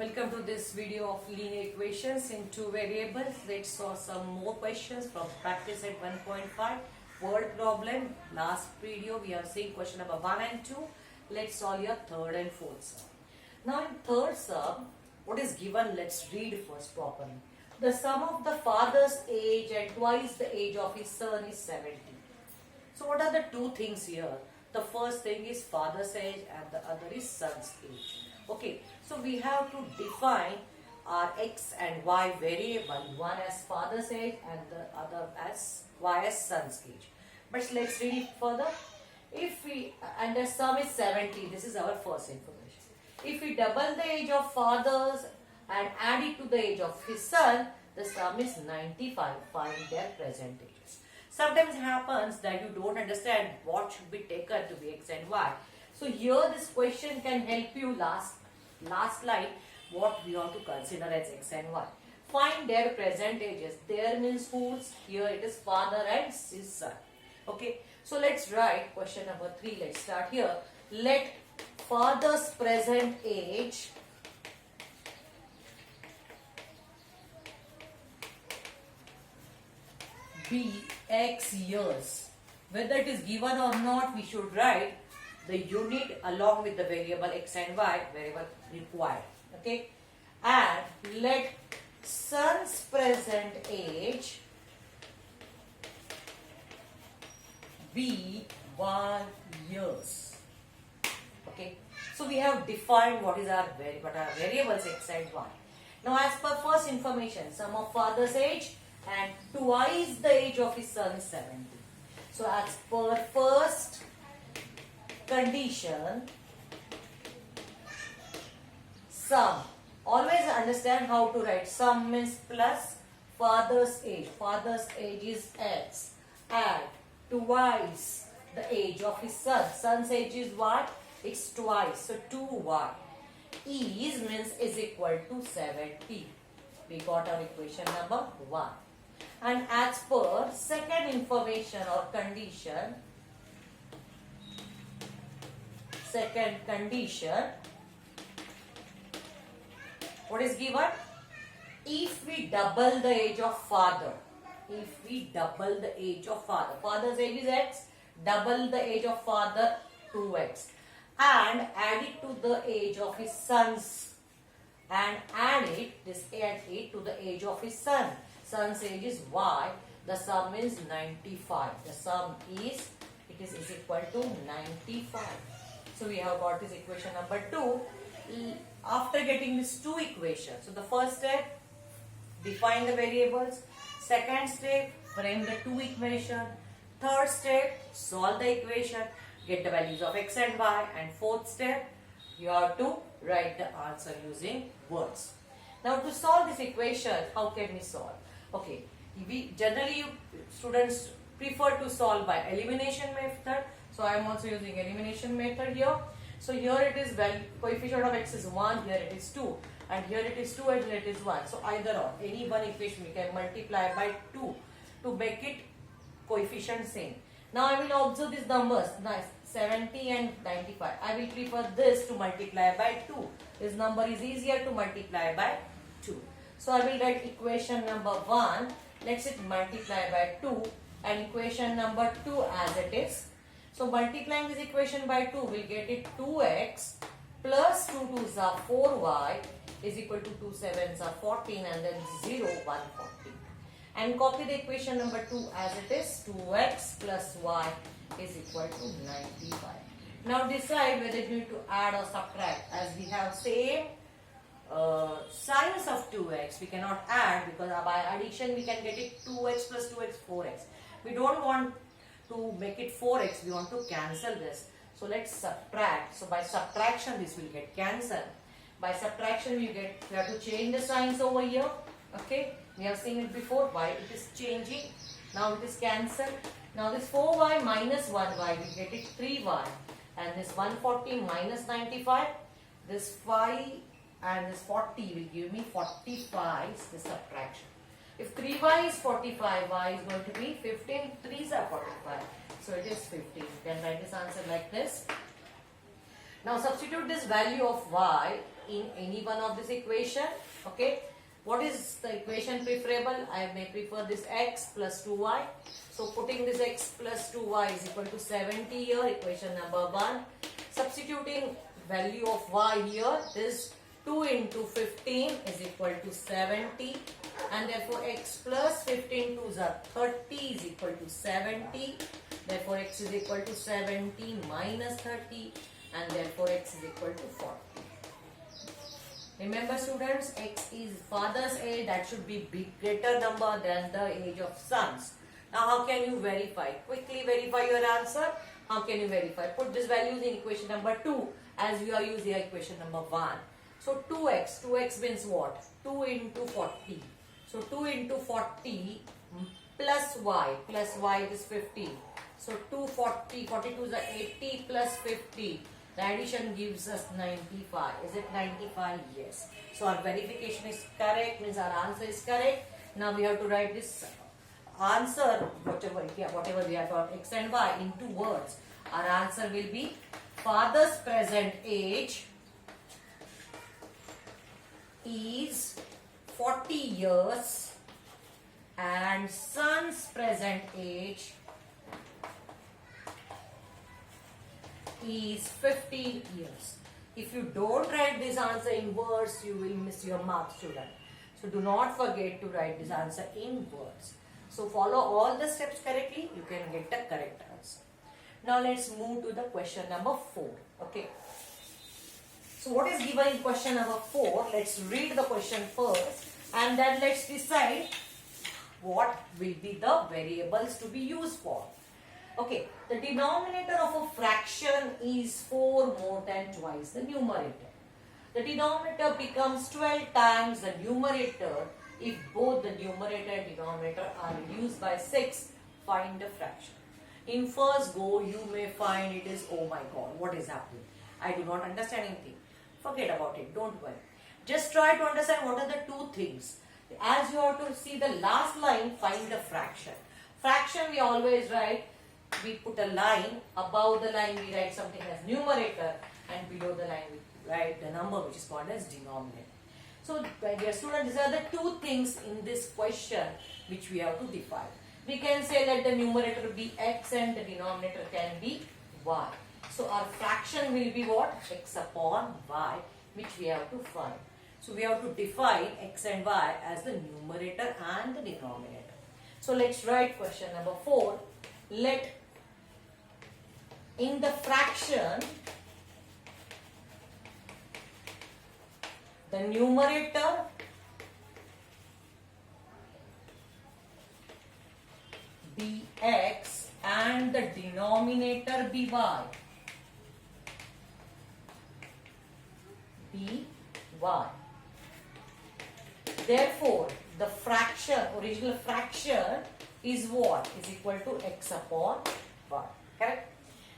Welcome to this video of linear equations in two variables. Let's solve some more questions from practice at 1.5 word problem. Last video we have seen question number 1 and 2. Let's solve your third and fourth sum. Now in third sum, what is given? Let's read first properly. The sum of the father's age and twice the age of his son is 70. So what are the two things here? The first thing is father's age and the other is son's age. Okay, so we have to define our x and y variable, one as father's age and the other as y as son's age. But let's read it further. If we, and the sum is 70, this is our first information. If we double the age of fathers and add it to the age of his son, the sum is 95. Find their present ages. Sometimes it happens that you don't understand what should be taken to be x and y. So here this question can help you last line what we want to consider as x and y. Find their present ages. There means whose? Here it is father and his son. Okay. So let's write question number 3. Let's start here. Let father's present age be x years. Whether it is given or not, we should write the unit along with the variable x and y, variable required. Okay. And let son's present age be 1 years. Okay. So we have defined what are variables x and y. Now as per first information, sum of father's age and twice the age of his son is 70. So as per first condition, sum. Always understand how to write. Sum means plus father's age. Father's age is x. Add twice the age of his son. Son's age is what? It's twice. So 2y. Is means is equal to 70. We got our equation number 1. And as per second information or condition, second condition, what is given? If we double the age of father, father's age is x, double the age of father 2x, and add it to the age of his sons, and add it to the age of his son. Son's age is y. The sum is 95. The sum is equal to 95. So we have got this equation number 2. After getting these two equations, so the first step, define the variables. Second step, frame the two equations. Third step, solve the equation, get the values of x and y. And fourth step, you have to write the answer using words. Now to solve this equation, how can we solve? Okay, generally students prefer to solve by elimination method. So I am also using elimination method here. So here it is coefficient of x is 1, here it is 2, and here it is 2 and here it is 1. So either or, any one equation we can multiply by 2 to make it coefficient same. Now I will observe these numbers, nice, 70 and 95. I will prefer this to multiply by 2. This number is easier to multiply by 2. So I will write equation number 1, let's it multiply by 2, and equation number 2 as it is. So multiplying this equation by 2, we'll get it 2x plus 2 2s are 4y is equal to 2 7s are 14 and then 0 140. And copy the equation number 2 as it is. 2x plus y is equal to 95. Now decide whether you need to add or subtract. As we have same signs of 2x, we cannot add because by addition we can get it 2x plus 2x 4x. We don't want to make it 4x, we want to cancel this. So let's subtract. So by subtraction this will get cancelled. By subtraction we have to change the signs over here. Okay, we have seen it before. Why it is changing? Now it is cancelled. Now this 4y minus 1y, we get it 3y. And this 140 minus 95, this 5 and this 40 will give me 45, the subtraction. If 3y is 45, y is going to be 15, 3s are 45. So it is 15. You can write this answer like this. Now substitute this value of y in any one of this equation. Okay, what is the equation preferable? I may prefer this x plus 2y. So putting this x plus 2y is equal to 70 here, equation number 1. Substituting value of y here, this 2 into 15 is equal to 70, and therefore x plus 15 2s are 30 is equal to 70. Therefore x is equal to 70 minus 30, and therefore x is equal to 40. Remember students, x is father's age, that should be greater number than the age of sons. Now how can you verify? Quickly verify your answer. How can you verify? Put these values in equation number 2 as we are using equation number 1. So 2x means what? 2 into 40. So 2 into 40 plus y is 50. So 240, 42 is 80 plus 50. The addition gives us 95. Is it 95? Yes. So our verification is correct, means our answer is correct. Now we have to write this answer, whatever we have got x and y, into words. Our answer will be father's present age is 40 years and son's present age is 15 years. If you don't write this answer in words, you will miss your mark, student. So do not forget to write this answer in words. So follow all the steps correctly, you can get the correct answer. Now let's move to the question number 4. Okay. So what is given in question number 4? Let's read the question first, and then let's decide what will be the variables to be used for. Okay, the denominator of a fraction is 4 more than twice the numerator. The denominator becomes 12 times the numerator if both the numerator and denominator are reduced by 6. Find the fraction. In first go, you may find it is, oh my god, what is happening? I do not understand anything. Forget about it, don't worry. Just try to understand what are the two things. As you have to see the last line, find the fraction. Fraction we always write, we put a line, above the line we write something as numerator, and below the line we write the number which is called as denominator. So my dear students, these are the two things in this question which we have to define. We can say that the numerator be x and the denominator can be y. So our fraction will be what? X upon y, which we have to find. So we have to define x and y as the numerator and the denominator. So let's write question number 4. Let in the fraction the numerator be x and the denominator be y. Be y. Therefore, the fraction, original fraction is what? Is equal to x upon y. Correct?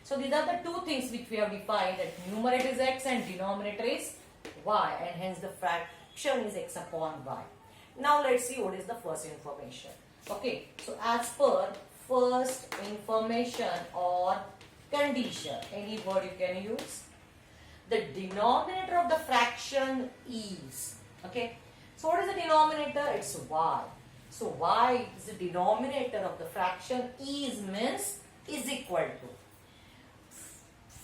So these are the two things which we have defined, that numerator is x and denominator is y, and hence the fraction is x upon y. Now let's see what is the first information. Okay, so as per first information or condition, any word you can use, the denominator of the fraction is, okay, so what is the denominator? It's y. So y is the denominator of the fraction, is means is equal to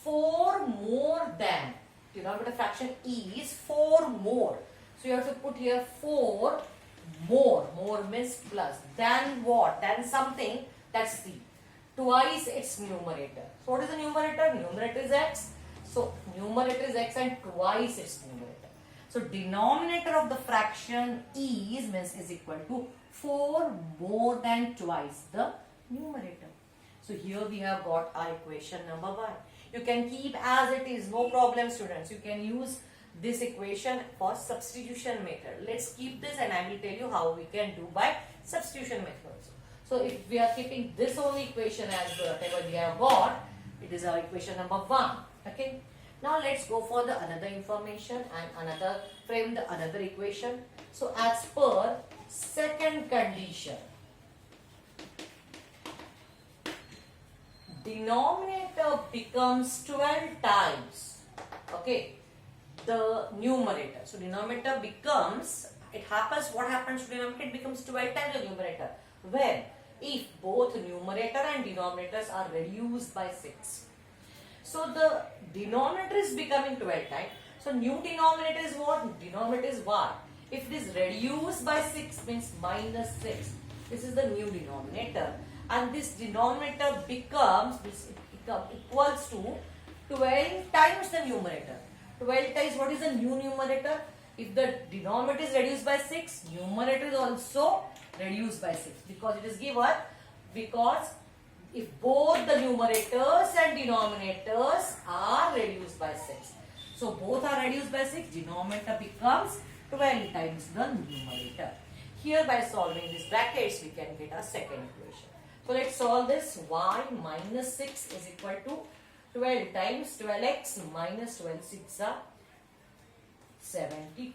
4 more than, denominator fraction is 4 more. So you have to put here 4 more. More means plus. Than what? Than something, that's c. Twice its numerator. So what is the numerator? Numerator is x. So numerator is x and twice its numerator. So denominator of the fraction is means is equal to 4 more than twice the numerator. So here we have got our equation number 1. You can keep as it is, no problem students. You can use this equation for substitution method. Let's keep this and I will tell you how we can do by substitution method. So if we are keeping this only equation as whatever we have got, it is our equation number 1. Okay. Now let's go for the another information and another frame the another equation. So as per second condition, denominator becomes 12 times, okay, the numerator. So denominator becomes, it happens, what happens to denominator? It becomes 12 times the numerator. When? If both numerator and denominators are reduced by 6. So the denominator is becoming 12 times. So new denominator is what? Denominator is y. If it is reduced by 6 means minus 6. This is the new denominator. And this denominator becomes, equals to 12 times the numerator. 12 times what is the new numerator? If the denominator is reduced by 6, numerator is also reduced by 6. Because it is given, because if both the numerators and denominators are reduced by 6. So both are reduced by 6, denominator becomes 12 times the numerator. Here by solving these brackets, we can get our second equation. So let's solve this. Y minus 6 is equal to 12 times 12x minus 12 6 are 72.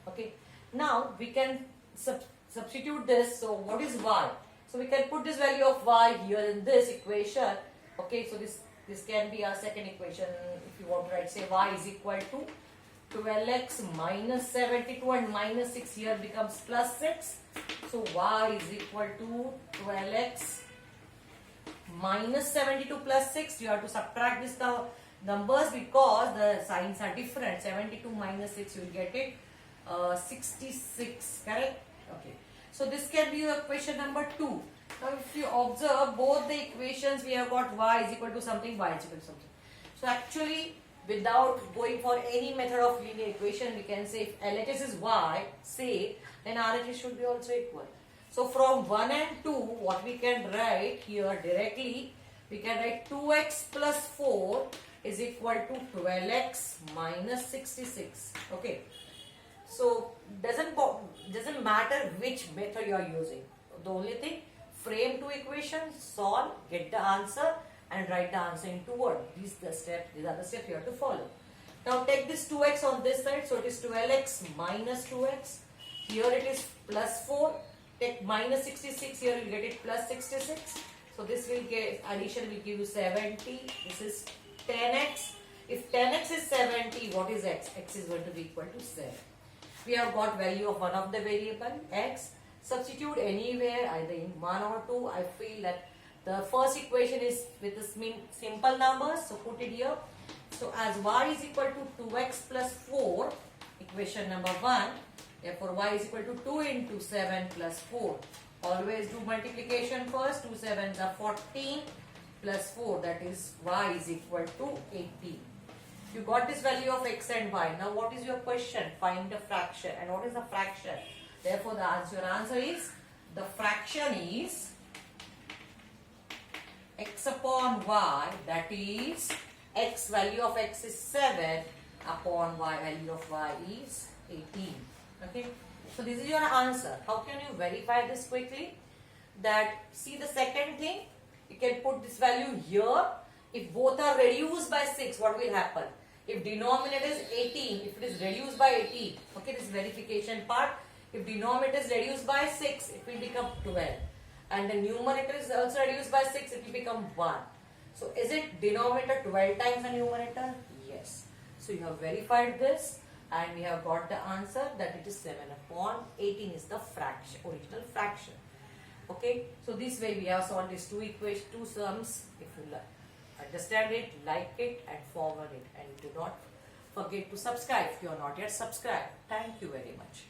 Okay. Now we can substitute this. So what is y? So we can put this value of y here in this equation. Okay. So this can be our second equation. If you want to write, say y is equal to 12x minus 72 and minus 6 here becomes plus 6. So y is equal to 12x minus 72 plus 6. You have to subtract this numbers because the signs are different. 72 minus 6 you will get it 66, correct? Okay. So this can be your equation number 2. Now if you observe both the equations, we have got y is equal to something, y is equal to something. So actually, without going for any method of linear equation, we can say if LHS is y, say, then RHS should be also equal. So from 1 and 2, what we can write here directly, we can write 2x plus 4 is equal to 12x minus 66. Okay. So doesn't matter which method you are using. The only thing, frame two equations, solve, get the answer, and write the answer in 2 words. These are the steps you have to follow. Now take this 2x on this side, so it is 12x minus 2x. Here it is plus 4. Take minus 66, here you get it plus 66. So this will get, addition will give you 70. This is 10x. If 10x is 70, what is x? X is going to be equal to 7. We have got value of one of the variable, x. Substitute anywhere, either in 1 or 2. I feel that the first equation is with the simple numbers, so put it here. So as y is equal to 2x plus 4, equation number 1, therefore y is equal to 2 into 7 plus 4. Always do multiplication first. 2 7s are 14 plus 4, that is y is equal to 18. You got this value of x and y. Now what is your question? Find the fraction. And what is the fraction? Therefore your answer is, the fraction is x upon y, that is x value of x is 7 upon y value of y is 18. Okay. So this is your answer. How can you verify this quickly? That, see the second thing, you can put this value here. If both are reduced by 6, what will happen? If denominator is 18, if it is reduced by 18, okay, this verification part. If denominator is reduced by 6, it will become 12. And the numerator is also reduced by 6, it will become 1. So is it denominator 12 times the numerator? Yes. So you have verified this and we have got the answer that it is 7 upon 18 is the fraction, original fraction. Okay. So this way we have solved these two sums. If you understand it, like it and forward it, and do not forget to subscribe if you are not yet subscribed. Thank you very much.